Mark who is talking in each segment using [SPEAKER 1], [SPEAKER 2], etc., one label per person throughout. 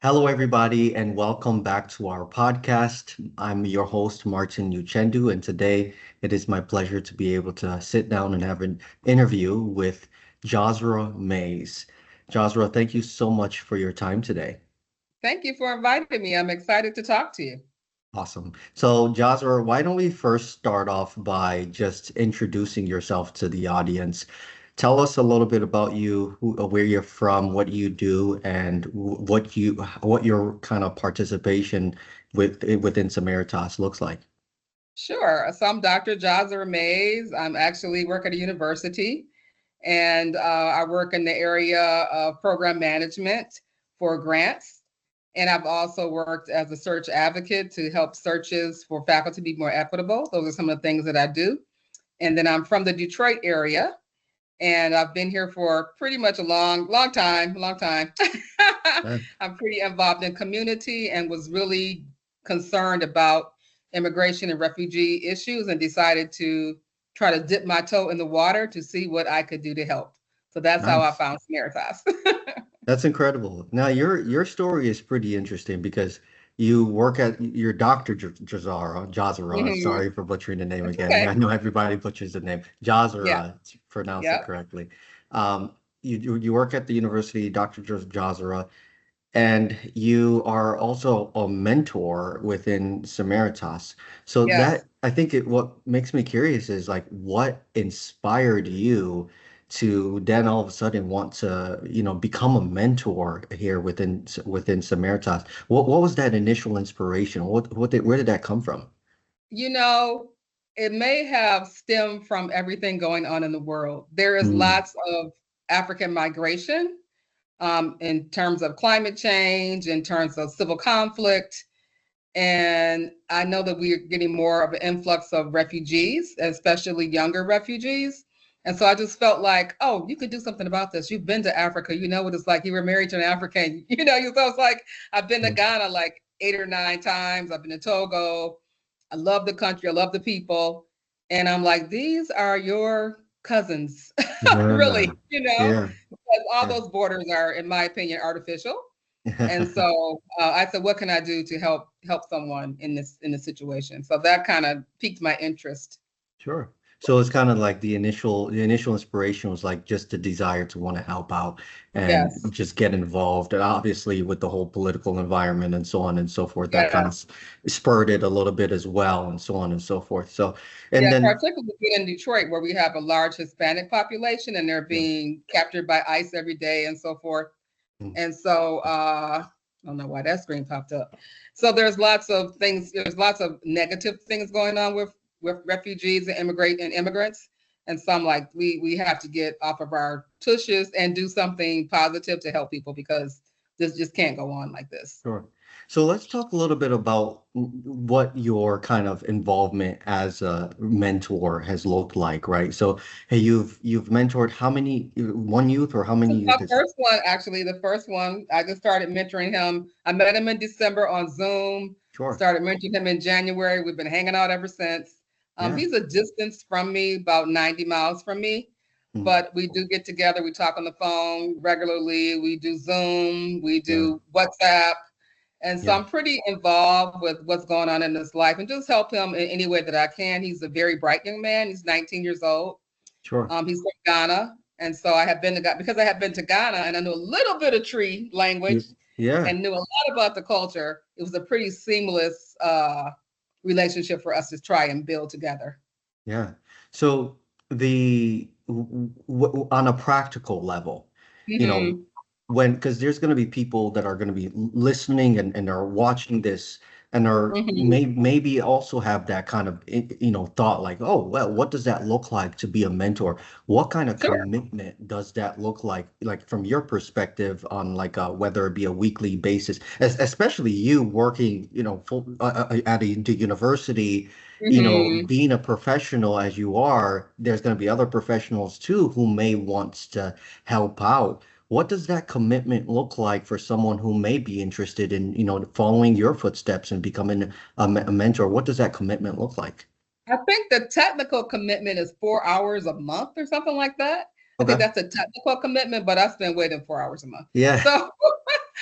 [SPEAKER 1] Hello, everybody, and welcome back to our podcast. I'm your host, Martin Uchendu, and today it is my pleasure to be able to sit down and have an interview with Jahzara Mays. Jahzara, thank you so much for your time today.
[SPEAKER 2] Thank you for inviting me. I'm excited to talk to you.
[SPEAKER 1] Awesome. So, Jahzara, why don't we first start off by just introducing yourself to the audience? Tell us a little bit about you, where you're from, what you do, and what your kind of participation within Samaritas looks like.
[SPEAKER 2] Sure. So I'm Dr. Jahzara Mays. I'm actually work at a university, and I work in the area of program management for grants. And I've also worked as a search advocate to help searches for faculty be more equitable. Those are some of the things that I do. And then I'm from the Detroit area, and I've been here for pretty much a long time.
[SPEAKER 1] Yeah.
[SPEAKER 2] I'm pretty involved in community and was really concerned about immigration and refugee issues and decided to try to dip my toe in the water to see what I could do to help. So that's how I
[SPEAKER 1] Nice.
[SPEAKER 2] found Samaritas.
[SPEAKER 1] That's incredible. Now, your story is pretty interesting because you work at your Dr. Jahzara.
[SPEAKER 2] Mhm.
[SPEAKER 1] Sorry for butchering the name
[SPEAKER 2] That's
[SPEAKER 1] again.
[SPEAKER 2] okay.
[SPEAKER 1] I know everybody butchers the name.
[SPEAKER 2] Yeah.
[SPEAKER 1] Jahzara, to pronounce it
[SPEAKER 2] Yep.
[SPEAKER 1] correctly. You work at the university, Dr. Jahzara, and you are also a mentor within Samaritas. So
[SPEAKER 2] Yes.
[SPEAKER 1] that I think what makes me curious is like what inspired you to then all of a sudden want to, become a mentor here within Samaritas. What was that initial inspiration? Where did that come from?
[SPEAKER 2] You know, it may have stemmed from everything going on in the world. There is
[SPEAKER 1] Mm,
[SPEAKER 2] lots of African migration in terms of climate change, in terms of civil conflict. And I know that we are getting more of an influx of refugees, especially younger refugees. And so I just felt like, oh, you could do something about this. You've been to Africa. You know what it's like. You were married to an African. So it's like I've been to
[SPEAKER 1] mm,
[SPEAKER 2] Ghana like 8 or 9 times. I've been to Togo. I love the country. I love the people. And I'm like, these are your cousins,
[SPEAKER 1] yeah,
[SPEAKER 2] really,
[SPEAKER 1] yeah,
[SPEAKER 2] because all
[SPEAKER 1] yeah.
[SPEAKER 2] those borders are, in my opinion, artificial. And so I said, what can I do to help someone in this situation? So that kind of piqued my interest.
[SPEAKER 1] Sure. So it's kind of like the initial inspiration was like just the desire to want to help out and
[SPEAKER 2] Yes,
[SPEAKER 1] just get involved. And obviously with the whole political environment and so on and so forth, that kind of
[SPEAKER 2] yes,
[SPEAKER 1] spurred it a little bit as well and so on and so forth. So, and
[SPEAKER 2] yeah.
[SPEAKER 1] then,
[SPEAKER 2] Particularly in Detroit, where we have a large Hispanic population, and they're
[SPEAKER 1] yeah.
[SPEAKER 2] being captured by ICE every day and so forth.
[SPEAKER 1] Mm.
[SPEAKER 2] And so I don't know why that screen popped up. So there's lots of things. There's lots of negative things going on with refugees and immigrants. And so I'm like, we have to get off of our tushes and do something positive to help people because this just can't go on like this.
[SPEAKER 1] Sure. So let's talk a little bit about what your kind of involvement as a mentor has looked like, right? So, hey, you've mentored how many, one youth or how many
[SPEAKER 2] This is my
[SPEAKER 1] youth is?
[SPEAKER 2] first one, actually. The first one, I just started mentoring him. I met him in December on Zoom,
[SPEAKER 1] Sure.
[SPEAKER 2] started mentoring him in January. We've been hanging out ever since.
[SPEAKER 1] Yeah.
[SPEAKER 2] He's a distance from me, about 90 miles from me,
[SPEAKER 1] Mm.
[SPEAKER 2] but we do get together. We talk on the phone regularly. We do Zoom, we
[SPEAKER 1] Yeah.
[SPEAKER 2] do WhatsApp. And so
[SPEAKER 1] Yeah.
[SPEAKER 2] I'm pretty involved with what's going on in his life and just help him in any way that I can. He's a very bright young man. He's 19 years old.
[SPEAKER 1] Sure.
[SPEAKER 2] He's from Ghana, and so I have been to Ghana because I have been to Ghana and I knew a little bit of tree language
[SPEAKER 1] Yeah.
[SPEAKER 2] and knew a lot about the culture. It was a pretty seamless relationship for us to try and build together.
[SPEAKER 1] Yeah. So on a practical level, you know,
[SPEAKER 2] Hmm.
[SPEAKER 1] because there's going to be people that are going to be listening and are watching this and are
[SPEAKER 2] Hmm.
[SPEAKER 1] maybe also have that kind of thought like, oh well, what does that look like to be a mentor? What kind of
[SPEAKER 2] Sure.
[SPEAKER 1] commitment does that look like from your perspective on like whether it be a weekly basis, especially you working full at the university,
[SPEAKER 2] Hmm.
[SPEAKER 1] being a professional as you are, there's going to be other professionals too who may want to help out. What does that commitment look like for someone who may be interested in, following your footsteps and becoming a mentor? What does that commitment look like?
[SPEAKER 2] I think the technical commitment is 4 hours a month or something like that. I think
[SPEAKER 1] Okay.
[SPEAKER 2] that's a technical commitment, but I spend way than 4 hours a month.
[SPEAKER 1] Yeah.
[SPEAKER 2] So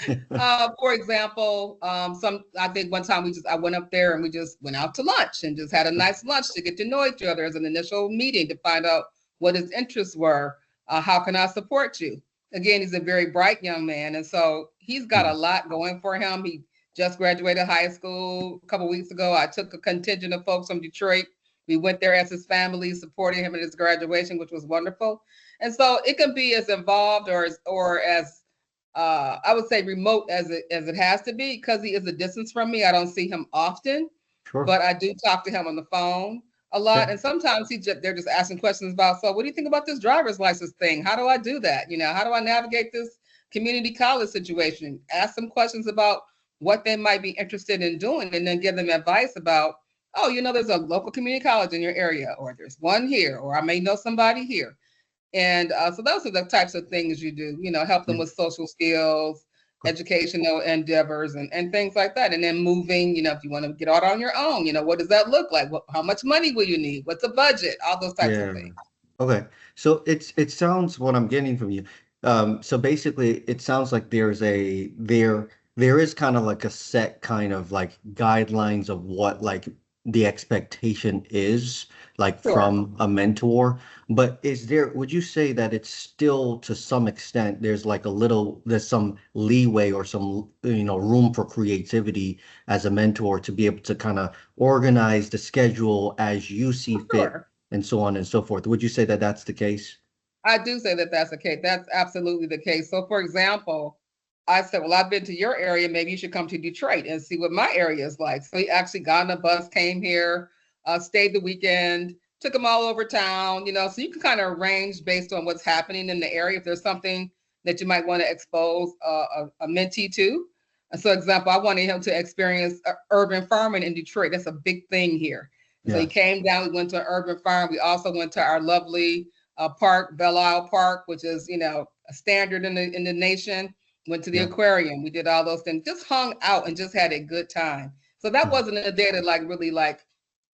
[SPEAKER 2] For example, I think one time I went up there and we just went out to lunch and just had a nice lunch to get to know each other as an initial meeting to find out what his interests were. How can I support you? Again, he's a very bright young man, and so he's got a lot going for him. He just graduated high school a couple weeks ago. I took a contingent of folks from Detroit. We went there as his family, supporting him in his graduation, which was wonderful. And so it can be as involved or as I would say remote as it has to be, because he is a distance from me. I don't see him often,
[SPEAKER 1] Sure.
[SPEAKER 2] but I do talk to him on the phone a lot.
[SPEAKER 1] Yeah.
[SPEAKER 2] And sometimes they're just asking questions about, so what do you think about this driver's license thing? How do I do that? How do I navigate this community college situation? Ask them questions about what they might be interested in doing, and then give them advice about, oh, there's a local community college in your area, or there's one here, or I may know somebody here. And so those are the types of things you do, help them
[SPEAKER 1] Yeah.
[SPEAKER 2] with social skills, educational endeavors, and things like that. And then moving, if you want to get out on your own, what does that look like? How much money will you need? What's the budget? All those types of
[SPEAKER 1] Yeah.
[SPEAKER 2] things.
[SPEAKER 1] Okay. So it sounds what I'm getting from you. So basically it sounds like there is kind of like a set kind of like guidelines of what like the expectation is like
[SPEAKER 2] Sure.
[SPEAKER 1] from a mentor. But would you say that it's still to some extent there's some leeway or some room for creativity as a mentor to be able to kind of organize the schedule as you see fit
[SPEAKER 2] Sure.
[SPEAKER 1] and so on and so forth. Would you say that that's the case?
[SPEAKER 2] I do say that that's the case. That's absolutely the case. So, for example, I said, well, I've been to your area. Maybe you should come to Detroit and see what my area is like. So he actually got on a bus, came here, stayed the weekend, took them all over town, so you can kind of arrange based on what's happening in the area. If there's something that you might want to expose a mentee to. And so, example, I wanted him to experience urban farming in Detroit. That's a big thing here. And so he
[SPEAKER 1] Yes.
[SPEAKER 2] came down, we went to an urban farm. We also went to our lovely park, Belle Isle Park, which is, a standard in the nation. Went to the
[SPEAKER 1] Yeah.
[SPEAKER 2] aquarium. We did all those things. Just hung out and just had a good time. So that
[SPEAKER 1] Mm.
[SPEAKER 2] wasn't a day to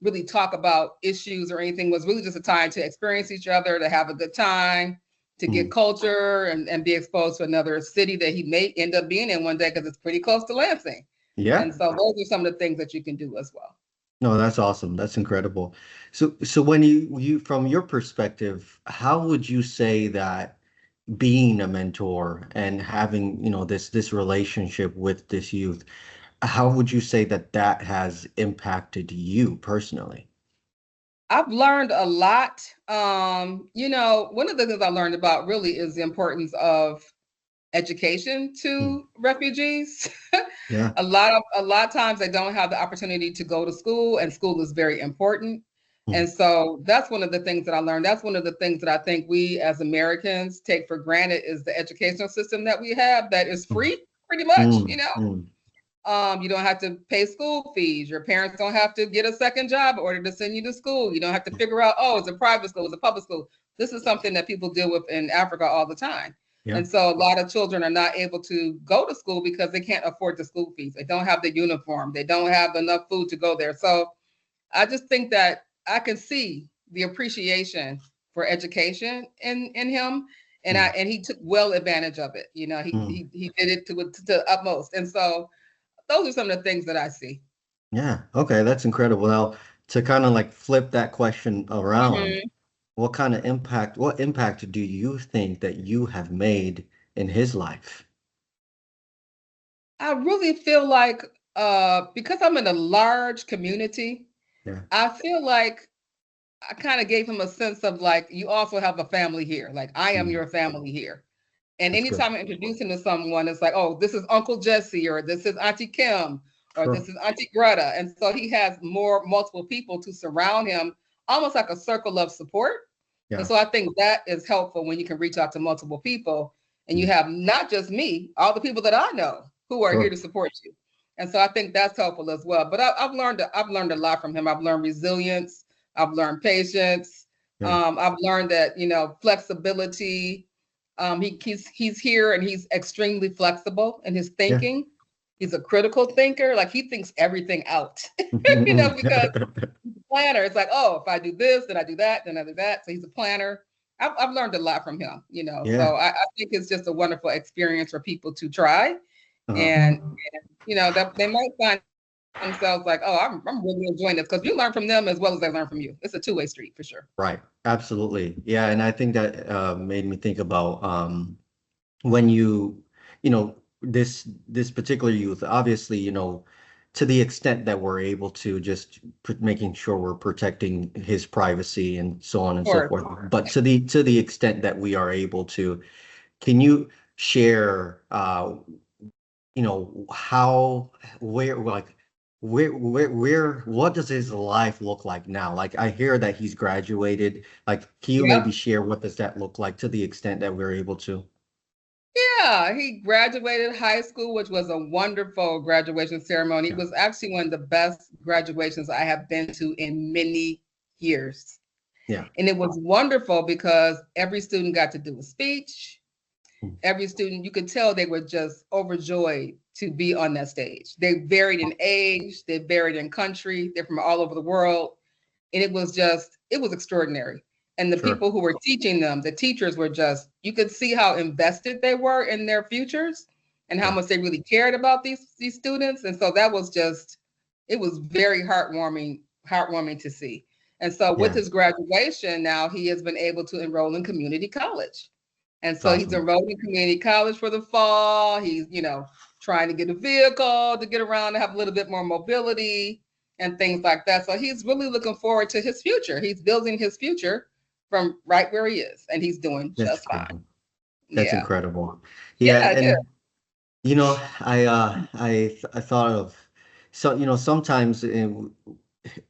[SPEAKER 2] really talk about issues or anything. It was really just a time to experience each other, to have a good time, to get
[SPEAKER 1] Mm.
[SPEAKER 2] culture and be exposed to another city that he may end up being in one day, because it's pretty close to Lansing.
[SPEAKER 1] Yeah.
[SPEAKER 2] And so those are some of the things that you can do as well.
[SPEAKER 1] No, that's awesome. That's incredible. So when you from your perspective, how would you say that being a mentor and having, this relationship with this youth, how would you say that that has impacted you personally?
[SPEAKER 2] I've learned a lot. One of the things I learned about really is the importance of education
[SPEAKER 1] Mm.
[SPEAKER 2] to refugees.
[SPEAKER 1] Yeah.
[SPEAKER 2] A lot of times they don't have the opportunity to go to school, and school is very important.
[SPEAKER 1] Mm.
[SPEAKER 2] And so that's one of the things that I learned. That's one of the things that I think we as Americans take for granted, is the educational system that we have that is
[SPEAKER 1] Mm.
[SPEAKER 2] free, pretty much.
[SPEAKER 1] Mm. Mm.
[SPEAKER 2] You don't have to pay school fees. Your parents don't have to get a second job in order to send you to school. You don't have to figure out, oh, it's a private school, it's a public school. This is something that people deal with in Africa all the time.
[SPEAKER 1] Yeah.
[SPEAKER 2] And so a lot of children are not able to go to school because they can't afford the school fees. They don't have the uniform. They don't have enough food to go there. So I just think that I can see the appreciation for education in him.
[SPEAKER 1] Mm.
[SPEAKER 2] And he took well advantage of it.
[SPEAKER 1] Mm.
[SPEAKER 2] He did it to the utmost. And so those are some of the things that I see.
[SPEAKER 1] Yeah. Okay, that's incredible. Now, to kind of like flip that question around,
[SPEAKER 2] Mhm.
[SPEAKER 1] what impact do you think that you have made in his life?
[SPEAKER 2] I really feel like because I'm in a large community,
[SPEAKER 1] Yeah.
[SPEAKER 2] I feel like I kind of gave him a sense of like, you also have a family here. Like, I am
[SPEAKER 1] Mm.
[SPEAKER 2] your family here. And
[SPEAKER 1] That's good.
[SPEAKER 2] anytime I introduce him to someone, it's like, oh, this is Uncle Jesse, or this is Auntie Kim, or
[SPEAKER 1] Sure.
[SPEAKER 2] this is Auntie Greta. And so he has multiple people to surround him, almost like a circle of support. And
[SPEAKER 1] Yeah.
[SPEAKER 2] so I think that is helpful when you can reach out to multiple people and you
[SPEAKER 1] Mm.
[SPEAKER 2] have not just me, all the people that I know who are here
[SPEAKER 1] Sure.
[SPEAKER 2] to support you. And so I think that's helpful as well. But I've learned a lot from him. I've learned resilience. I've learned patience.
[SPEAKER 1] Yeah.
[SPEAKER 2] I've learned that, flexibility. He's here and he's extremely flexible in his
[SPEAKER 1] Yeah.
[SPEAKER 2] thinking. He's a critical thinker. Like, he thinks everything out, because planner. It's like, oh, if I do this, then I do that, then I do that. So he's a planner. I've learned a lot from him. So
[SPEAKER 1] Yeah.
[SPEAKER 2] I think it's just a wonderful experience for people to try.
[SPEAKER 1] Uh-huh.
[SPEAKER 2] and that they might find themselves like, oh, I'm really enjoying this because you learn from them as well as they learn from you. It's a two-way street for sure.
[SPEAKER 1] Right. Absolutely. Yeah. And I think that made me think about when this particular youth, obviously, to the extent that we're able to just making sure we're protecting his privacy and so on and
[SPEAKER 2] Of
[SPEAKER 1] so
[SPEAKER 2] course.
[SPEAKER 1] forth. But to the extent that we are able to, can you share how where like where what does his life look like now? Like I hear that he's graduated. Like can you maybe
[SPEAKER 2] Yep.
[SPEAKER 1] share what does that look like to the extent that we're able to?
[SPEAKER 2] Yeah, he graduated high school, which was a wonderful graduation ceremony. It
[SPEAKER 1] Yeah.
[SPEAKER 2] was actually one of the best graduations I have been to in many years.
[SPEAKER 1] Yeah.
[SPEAKER 2] And it was wonderful because every student got to do a speech. Every student, you could tell they were just overjoyed to be on that stage. They varied in age, they varied in country, they're from all over the world. And it was extraordinary. And the
[SPEAKER 1] Sure.
[SPEAKER 2] people who were teaching them, the teachers were just, you could see how invested they were in their futures and how
[SPEAKER 1] Yeah.
[SPEAKER 2] much they really cared about these students. And so that was just, it was very heartwarming to see. And so with
[SPEAKER 1] Yeah.
[SPEAKER 2] his graduation, now he has been able to enroll in community college. And
[SPEAKER 1] It's
[SPEAKER 2] so he's
[SPEAKER 1] awesome.
[SPEAKER 2] enrolled in community college for the fall. He's, trying to get a vehicle to get around to have a little bit more mobility and things like that. So he's really looking forward to his future. He's building his future from right where he is, and he's doing
[SPEAKER 1] That's
[SPEAKER 2] just fine.
[SPEAKER 1] incredible. That's
[SPEAKER 2] Yeah.
[SPEAKER 1] incredible. Yeah,
[SPEAKER 2] Yeah,
[SPEAKER 1] and
[SPEAKER 2] yeah.
[SPEAKER 1] I thought of sometimes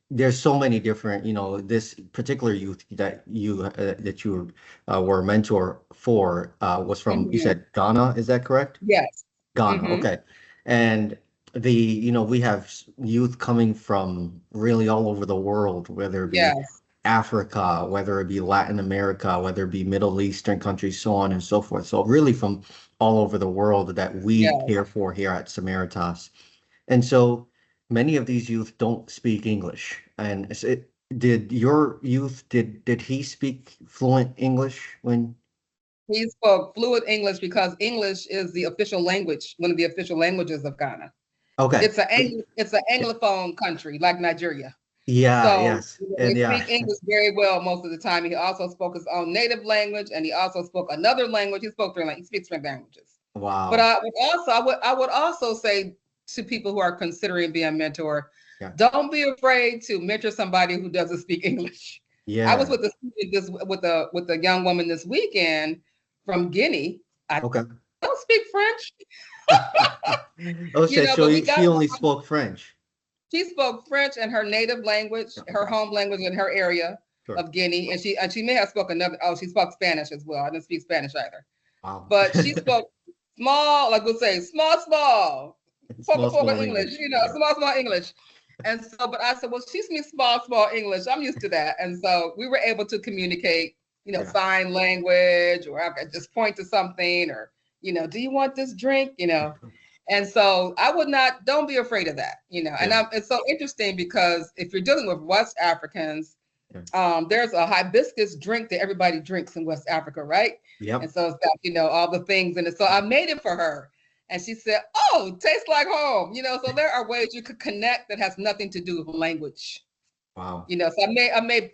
[SPEAKER 1] there's so many different this particular youth that you were a mentor for was from you
[SPEAKER 2] Mhm.
[SPEAKER 1] said Ghana, is that correct?
[SPEAKER 2] Yes.
[SPEAKER 1] Ghana,
[SPEAKER 2] Hmm.
[SPEAKER 1] okay. And we have youth coming from really all over the world, whether it be
[SPEAKER 2] Yes.
[SPEAKER 1] Africa, whether it be Latin America, whether it be Middle Eastern countries, so on and so forth. So really from all over the world that we
[SPEAKER 2] Yes.
[SPEAKER 1] care for here at Samaritas. And so many of these youth don't speak English. And did your youth, did he speak fluent English when?
[SPEAKER 2] He spoke fluent English because English is the official language, one of the official languages of Ghana.
[SPEAKER 1] Okay.
[SPEAKER 2] It's an anglophone country like Nigeria.
[SPEAKER 1] Yeah,
[SPEAKER 2] So
[SPEAKER 1] yes.
[SPEAKER 2] they
[SPEAKER 1] And yeah.
[SPEAKER 2] speak English very well most of the time. He also spoke his own native language, and he also spoke another language. He speaks three languages. But
[SPEAKER 1] Wow.
[SPEAKER 2] I would also say to people who are considering being a mentor,
[SPEAKER 1] Yeah.
[SPEAKER 2] don't be afraid to mentor somebody who doesn't speak English. I was
[SPEAKER 1] Yeah.
[SPEAKER 2] with with a young woman this weekend from Guinea. I
[SPEAKER 1] Okay.
[SPEAKER 2] don't speak French,
[SPEAKER 1] Okay, so
[SPEAKER 2] but we got
[SPEAKER 1] she only spoke French.
[SPEAKER 2] she spoke French and her native language,
[SPEAKER 1] Yeah,
[SPEAKER 2] her
[SPEAKER 1] okay.
[SPEAKER 2] home language in her area
[SPEAKER 1] Sure.
[SPEAKER 2] of Guinea, and she may have spoken another. Oh, she spoke Spanish as well. I didn't speak Spanish either,
[SPEAKER 1] Wow.
[SPEAKER 2] but she spoke small, like we'll say, small,
[SPEAKER 1] Small,
[SPEAKER 2] poca
[SPEAKER 1] small
[SPEAKER 2] English,
[SPEAKER 1] English. Yeah.
[SPEAKER 2] small English. And so, but I said, well, she speaks small English. I'm used to that, and so we were able to communicate,
[SPEAKER 1] Yeah.
[SPEAKER 2] sign language, or I could just point to something, or do you want this drink, And so I would not, don't be afraid of that, And
[SPEAKER 1] Yeah.
[SPEAKER 2] it's so interesting because if you're dealing with West Africans,
[SPEAKER 1] Yeah.
[SPEAKER 2] there's a hibiscus drink that everybody drinks in West Africa, right? And
[SPEAKER 1] Yep.
[SPEAKER 2] so it's got, all the things in it. So I made it for her. And she said, oh, tastes like home. So there are ways you could connect that has nothing to do with language.
[SPEAKER 1] Wow.
[SPEAKER 2] So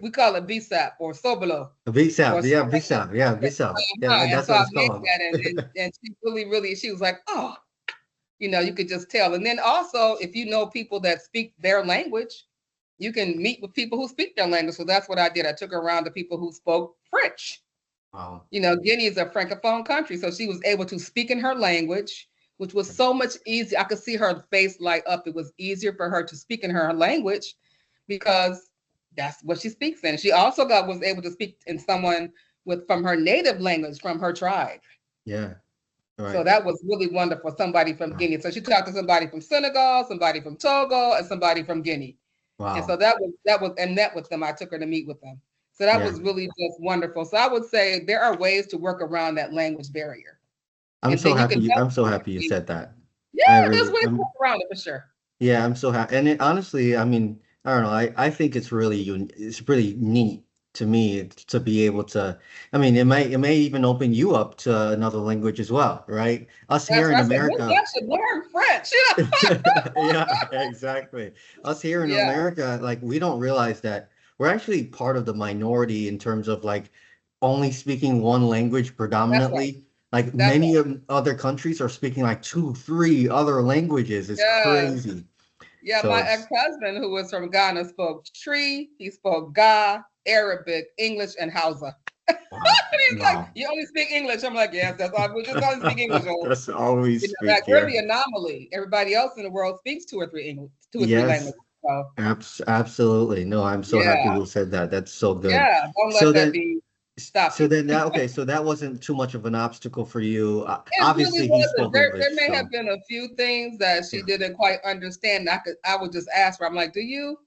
[SPEAKER 2] we call it BSAP or Sobolo or
[SPEAKER 1] VSAP. Yeah,
[SPEAKER 2] something like
[SPEAKER 1] VSAP. Yeah,
[SPEAKER 2] that.
[SPEAKER 1] VSAP. Yeah,
[SPEAKER 2] And
[SPEAKER 1] that's
[SPEAKER 2] so
[SPEAKER 1] what
[SPEAKER 2] I
[SPEAKER 1] it's
[SPEAKER 2] made
[SPEAKER 1] called.
[SPEAKER 2] that and she really, she was like, oh, you could just tell. And then also, if you know people that speak their language, you can meet with people who speak their language. So that's what I did. I took her around to people who spoke French.
[SPEAKER 1] Wow.
[SPEAKER 2] Guinea is a francophone country, so she was able to speak in her language, which was so much easier. I could see her face light up. It was easier for her to speak in her language because that's what she speaks in. She also was able to speak in someone from her native language, from her tribe.
[SPEAKER 1] Yeah.
[SPEAKER 2] So
[SPEAKER 1] Right.
[SPEAKER 2] that was really wonderful. Somebody from Guinea. So she talked to somebody from Senegal, somebody from Togo, and somebody from Guinea. And so
[SPEAKER 1] Wow.
[SPEAKER 2] and met with them. I took her to meet with them. So that
[SPEAKER 1] Yeah.
[SPEAKER 2] was really just wonderful. So I would say there are ways to work around that language barrier.
[SPEAKER 1] I'm
[SPEAKER 2] And
[SPEAKER 1] so
[SPEAKER 2] then you can
[SPEAKER 1] happy. I'm so happy you
[SPEAKER 2] definitely,
[SPEAKER 1] said that.
[SPEAKER 2] yeah,
[SPEAKER 1] I
[SPEAKER 2] there's
[SPEAKER 1] really,
[SPEAKER 2] ways to work around it for sure.
[SPEAKER 1] yeah, I'm so happy. And honestly, I mean, I don't know. I think it's really it's really neat to me to be able to, I mean, it may even open you up to another language as well, right? Us
[SPEAKER 2] That's
[SPEAKER 1] here
[SPEAKER 2] why
[SPEAKER 1] in
[SPEAKER 2] I said, maybe
[SPEAKER 1] America,
[SPEAKER 2] I should learn French.
[SPEAKER 1] yeah, exactly. Us here in
[SPEAKER 2] Yeah,
[SPEAKER 1] America, like we don't realize that we're actually part of the minority in terms of like only speaking one language
[SPEAKER 2] that's right.
[SPEAKER 1] predominantly. Like
[SPEAKER 2] That's
[SPEAKER 1] many
[SPEAKER 2] right.
[SPEAKER 1] of other countries are speaking like two, three other languages. It's
[SPEAKER 2] Yes.
[SPEAKER 1] crazy.
[SPEAKER 2] Yeah,
[SPEAKER 1] So
[SPEAKER 2] my
[SPEAKER 1] it's
[SPEAKER 2] ex-husband, who was from Ghana, spoke Tree, he spoke Ga, Arabic, English, and Hausa.
[SPEAKER 1] wow,
[SPEAKER 2] And he's like,
[SPEAKER 1] wow.
[SPEAKER 2] "You only speak English." I'm like, "Yes, that's all. We just only speak English."
[SPEAKER 1] That's all we speak
[SPEAKER 2] Like we're the
[SPEAKER 1] here.
[SPEAKER 2] anomaly. Everybody else in the world speaks two or three
[SPEAKER 1] Yes,
[SPEAKER 2] languages. So
[SPEAKER 1] absolutely. No, I'm so happy
[SPEAKER 2] yeah,
[SPEAKER 1] you said that. That's so good.
[SPEAKER 2] yeah. Don't
[SPEAKER 1] So
[SPEAKER 2] let that
[SPEAKER 1] then,
[SPEAKER 2] be stop
[SPEAKER 1] so
[SPEAKER 2] you.
[SPEAKER 1] then that, okay, so that wasn't too much of an obstacle for you.
[SPEAKER 2] It really
[SPEAKER 1] Obviously, he
[SPEAKER 2] wasn't.
[SPEAKER 1] spoke
[SPEAKER 2] There
[SPEAKER 1] English,
[SPEAKER 2] may have
[SPEAKER 1] so
[SPEAKER 2] been a few things that she
[SPEAKER 1] yeah,
[SPEAKER 2] didn't quite understand. I would just ask her. I'm like, do you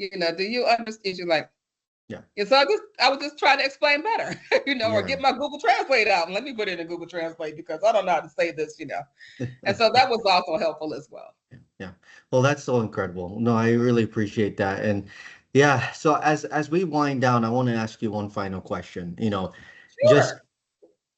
[SPEAKER 2] understand? She's like,
[SPEAKER 1] yeah,
[SPEAKER 2] and so I would just try to explain better, or
[SPEAKER 1] yeah.
[SPEAKER 2] get my Google Translate out and let me put it in Google Translate because I don't know how to say this. And so that was also helpful as well.
[SPEAKER 1] Yeah. Well, that's so incredible. No, I really appreciate that. And yeah, so as we wind down, I want to ask you one final question. Just
[SPEAKER 2] Sure.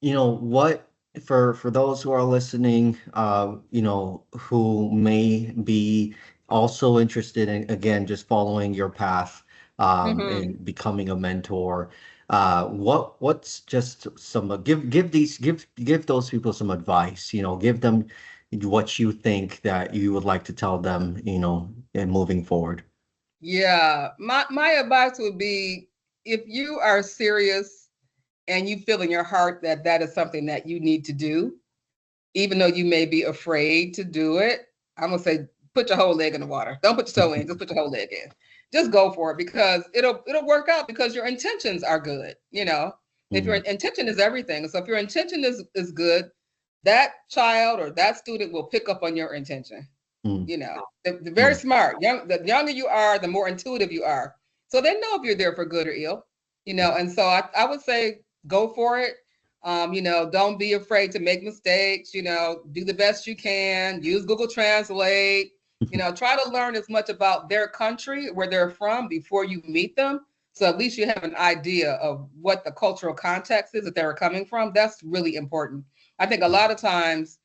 [SPEAKER 1] what for those who are listening, who may be also interested in again just following your path,
[SPEAKER 2] Hmm.
[SPEAKER 1] and becoming a mentor. What's just some give those people some advice, give them what you think that you would like to tell them, and moving forward.
[SPEAKER 2] Yeah. My advice would be if you are serious and you feel in your heart that that is something that you need to do, even though you may be afraid to do it, I'm gonna say put your whole leg in the water. Don't put your toe in, just put your whole leg in. Just go for it because it'll work out because your intentions are good. If your
[SPEAKER 1] Mm,
[SPEAKER 2] intention is everything. So if your intention is good, that child or that student will pick up on your intention.
[SPEAKER 1] mm,
[SPEAKER 2] They're very
[SPEAKER 1] mm,
[SPEAKER 2] smart. The younger you are, the more intuitive you are. So they know if you're there for good or ill. And so I would say go for it. Don't be afraid to make mistakes, do the best you can, use Google Translate, try to learn as much about their country, where they're from before you meet them. So at least you have an idea of what the cultural context is that they're coming from. That's really important. I think a lot of times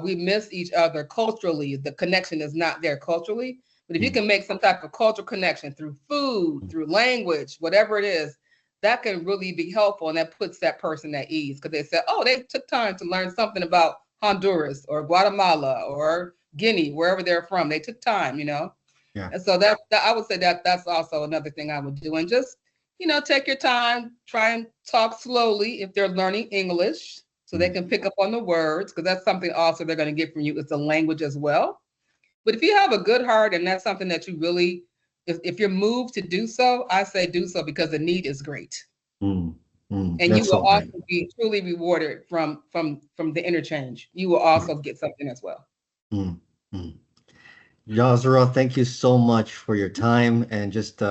[SPEAKER 2] we miss each other culturally. The connection is not there culturally. But if you
[SPEAKER 1] mm,
[SPEAKER 2] can make some type of cultural connection through food, through language, whatever it is, that can really be helpful. And that puts that person at ease because they said, oh, they took time to learn something about Honduras or Guatemala or Guinea, wherever they're from. They took time.
[SPEAKER 1] yeah.
[SPEAKER 2] And so that I would say that's also another thing I would do. And just take your time, try and talk slowly if they're learning English so they
[SPEAKER 1] Mm,
[SPEAKER 2] can pick up on the words because that's something also they're going to get from you. It's the language as well. But if you have a good heart and that's something that you really, if you're moved to do so, I say do so because the need is great.
[SPEAKER 1] mm,
[SPEAKER 2] And you
[SPEAKER 1] that's
[SPEAKER 2] will
[SPEAKER 1] so great.
[SPEAKER 2] also be truly rewarded from the interchange. You will also get something as well.
[SPEAKER 1] Mm, mm. Jahzara, thank you so much for your time and just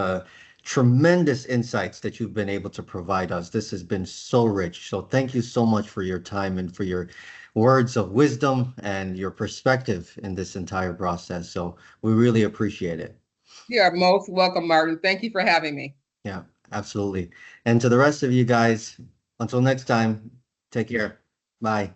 [SPEAKER 1] tremendous insights that you've been able to provide us. This has been so rich. So thank you so much for your time and for your words of wisdom and your perspective in this entire process. So we really appreciate it.
[SPEAKER 2] You are most welcome, Martin. Thank you for having me.
[SPEAKER 1] Yeah, absolutely. And to the rest of you guys, until next time, take care. Bye.